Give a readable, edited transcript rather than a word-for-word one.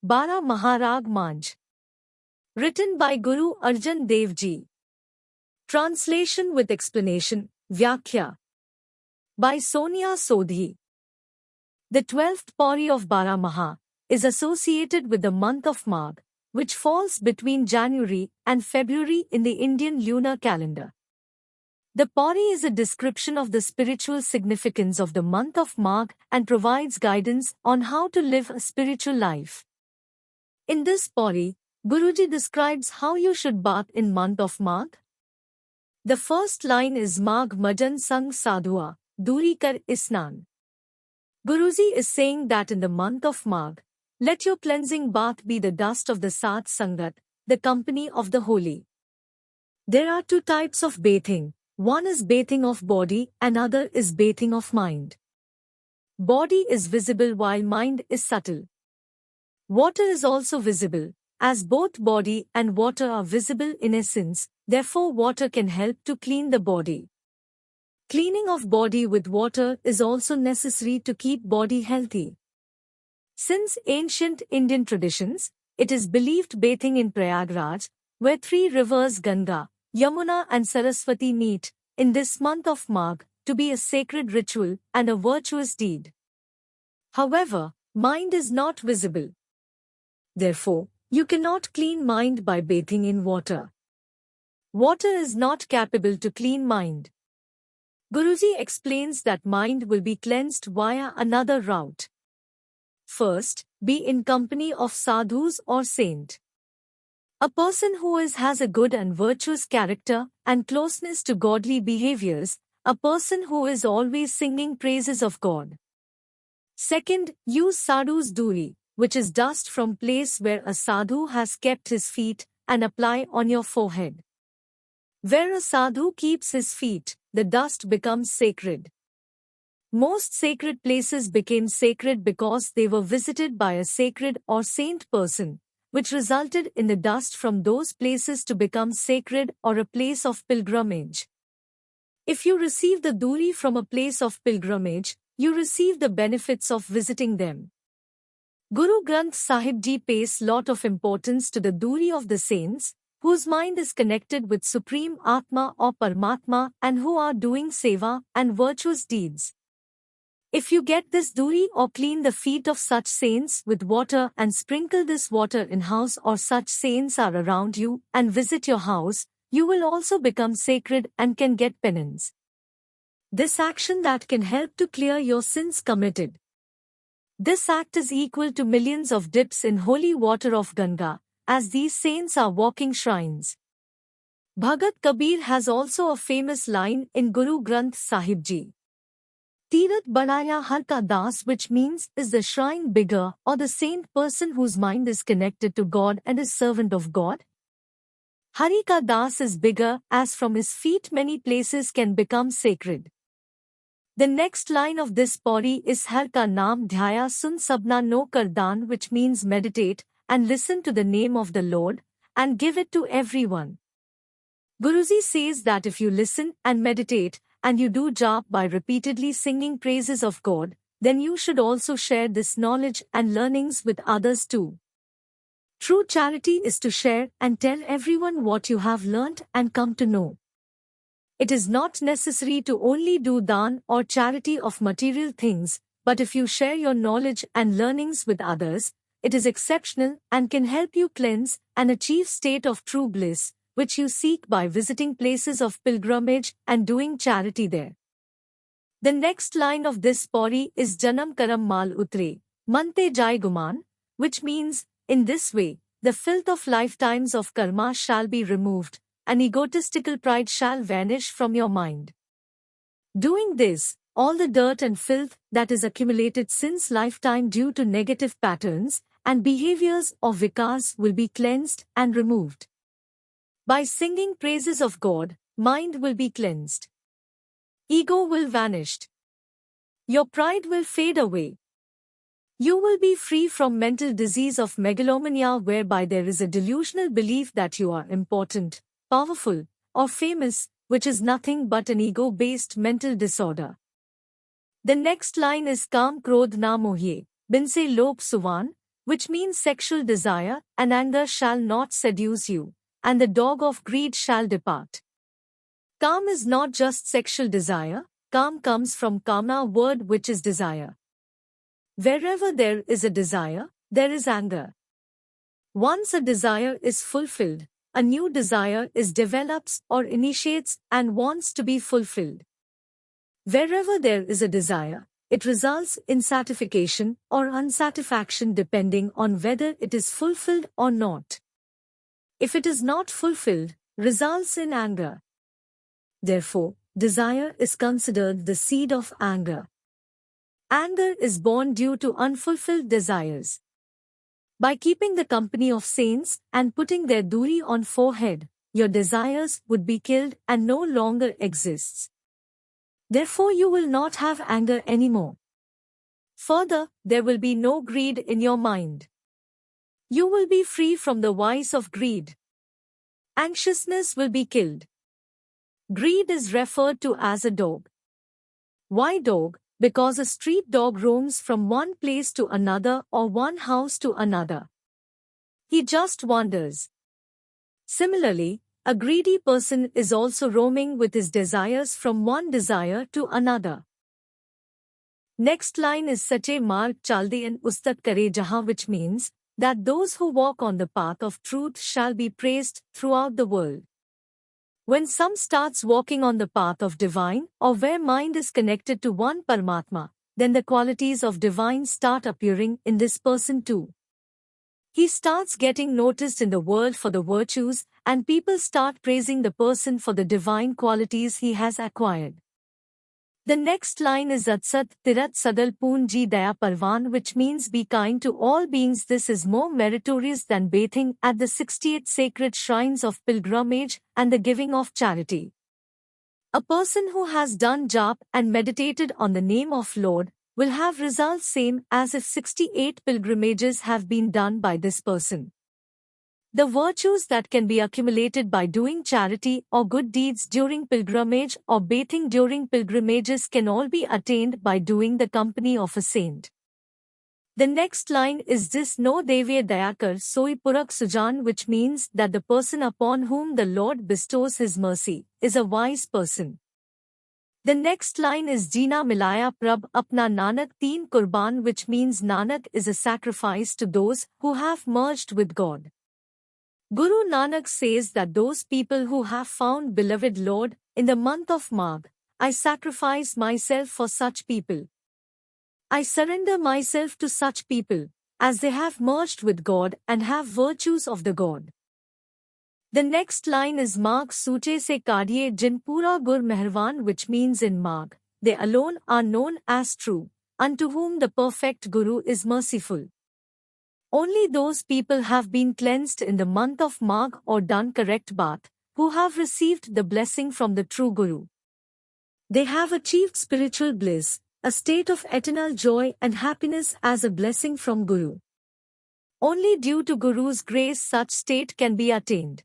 Baramaha Magh. Written by Guru Arjan Dev Ji. Translation with explanation, Vyakhya. By Sonia Sodhi. The 12th Pauri of Baramaha is associated with the month of Magh, which falls between January and February in the Indian lunar calendar. The Pauri is a description of the spiritual significance of the month of Magh and provides guidance on how to live a spiritual life. In this Pauri, Guruji describes how you should bath in month of Magh. The first line is Magh Majan Sang Sadhua, Duri Kar Isnan. Guruji is saying that in the month of Magh, let your cleansing bath be the dust of the Sat Sangat, the company of the holy. There are two types of bathing. One is bathing of body and other is bathing of mind. Body is visible while mind is subtle. Water is also visible, as both body and water are visible in essence, therefore water can help to clean the body. Cleaning of body with water is also necessary to keep body healthy. Since ancient Indian traditions, it is believed bathing in Prayagraj, where three rivers Ganga, Yamuna and Saraswati meet, in this month of Magh, to be a sacred ritual and a virtuous deed. However, mind is not visible. Therefore, you cannot clean mind by bathing in water. Water is not capable to clean mind. Guruji explains that mind will be cleansed via another route. First, be in company of sadhus or saint. A person who has a good and virtuous character and closeness to godly behaviors, a person who is always singing praises of God. Second, use sadhu's duri, which is dust from place where a sadhu has kept his feet, and apply on your forehead. Where a sadhu keeps his feet, the dust becomes sacred. Most sacred places became sacred because they were visited by a sacred or saint person, which resulted in the dust from those places to become sacred or a place of pilgrimage. If you receive the duri from a place of pilgrimage, you receive the benefits of visiting them. Guru Granth Sahib Ji pays lot of importance to the duri of the saints, whose mind is connected with Supreme Atma or Paramatma and who are doing seva and virtuous deeds. If you get this duri or clean the feet of such saints with water and sprinkle this water in house or such saints are around you and visit your house, you will also become sacred and can get penance. This action that can help to clear your sins committed. This act is equal to millions of dips in holy water of Ganga, as these saints are walking shrines. Bhagat Kabir has also a famous line in Guru Granth Sahib Ji. Tirat Badaya Har Ka Das, which means is the shrine bigger or the saint person whose mind is connected to God and is servant of God? Hari Ka Das is bigger, as from his feet many places can become sacred. The next line of this pauri is Har Ka Naam Dhyaya Sun Sabna No Kardan, which means meditate and listen to the name of the Lord and give it to everyone. Guruji says that if you listen and meditate, and you do jap by repeatedly singing praises of God, then you should also share this knowledge and learnings with others too. True charity is to share and tell everyone what you have learnt and come to know. It is not necessary to only do dan or charity of material things, but if you share your knowledge and learnings with others, it is exceptional and can help you cleanse and achieve state of true bliss, which you seek by visiting places of pilgrimage and doing charity there. The next line of this pauri is Janam Karam Mal Utre, Mante Jai Guman, which means, in this way, the filth of lifetimes of karma shall be removed, and egotistical pride shall vanish from your mind. Doing this, all the dirt and filth that is accumulated since lifetime due to negative patterns and behaviors of vikars will be cleansed and removed. By singing praises of God, mind will be cleansed. Ego will vanish. Your pride will fade away. You will be free from mental disease of megalomania, whereby there is a delusional belief that you are important, powerful, or famous, which is nothing but an ego-based mental disorder. The next line is Kam Krodh Na Mohye, Binse Lobh Suvan, which means sexual desire and anger shall not seduce you, and the dog of greed shall depart. Kam is not just sexual desire, Kam comes from kamna word which is desire. Wherever there is a desire, there is anger. Once a desire is fulfilled, a new desire is develops or initiates and wants to be fulfilled. Wherever there is a desire, it results in satisfaction or unsatisfaction depending on whether it is fulfilled or not. If it is not fulfilled, results in anger. Therefore, desire is considered the seed of anger. Anger is born due to unfulfilled desires. By keeping the company of saints and putting their duri on forehead, your desires would be killed and no longer exists. Therefore you will not have anger anymore. Further, there will be no greed in your mind. You will be free from the vice of greed. Anxiousness will be killed. Greed is referred to as a dog. Why dog? Because a street dog roams from one place to another or one house to another. He just wanders. Similarly, a greedy person is also roaming with his desires from one desire to another. Next line is Sache Marg Chalde and Ustat Kare Jahan, which means that those who walk on the path of truth shall be praised throughout the world. When some starts walking on the path of divine or where mind is connected to one Paramatma, then the qualities of divine start appearing in this person too. He starts getting noticed in the world for the virtues and people start praising the person for the divine qualities he has acquired. The next line is Atsat Tirat Sadal Poonji Daya Parvan, which means be kind to all beings. This is more meritorious than bathing at the 68 sacred shrines of pilgrimage and the giving of charity. A person who has done jap and meditated on the name of Lord will have results same as if 68 pilgrimages have been done by this person. The virtues that can be accumulated by doing charity or good deeds during pilgrimage or bathing during pilgrimages can all be attained by doing the company of a saint. The next line is this No Devya Dayakar Soi Purak Sujan, which means that the person upon whom the Lord bestows his mercy is a wise person. The next line is Jina Milaya Prab Apna Nanak Teen Kurban, which means Nanak is a sacrifice to those who have merged with God. Guru Nanak says that those people who have found beloved Lord in the month of Magh, I sacrifice myself for such people. I surrender myself to such people, as they have merged with God and have virtues of the God. The next line is Magh Suche Se Kadiye Jin Pura Gur Meherwan, which means in Magh, they alone are known as true, unto whom the perfect Guru is merciful. Only those people have been cleansed in the month of Magh or done correct bath, who have received the blessing from the true Guru. They have achieved spiritual bliss, a state of eternal joy and happiness as a blessing from Guru. Only due to Guru's grace such state can be attained.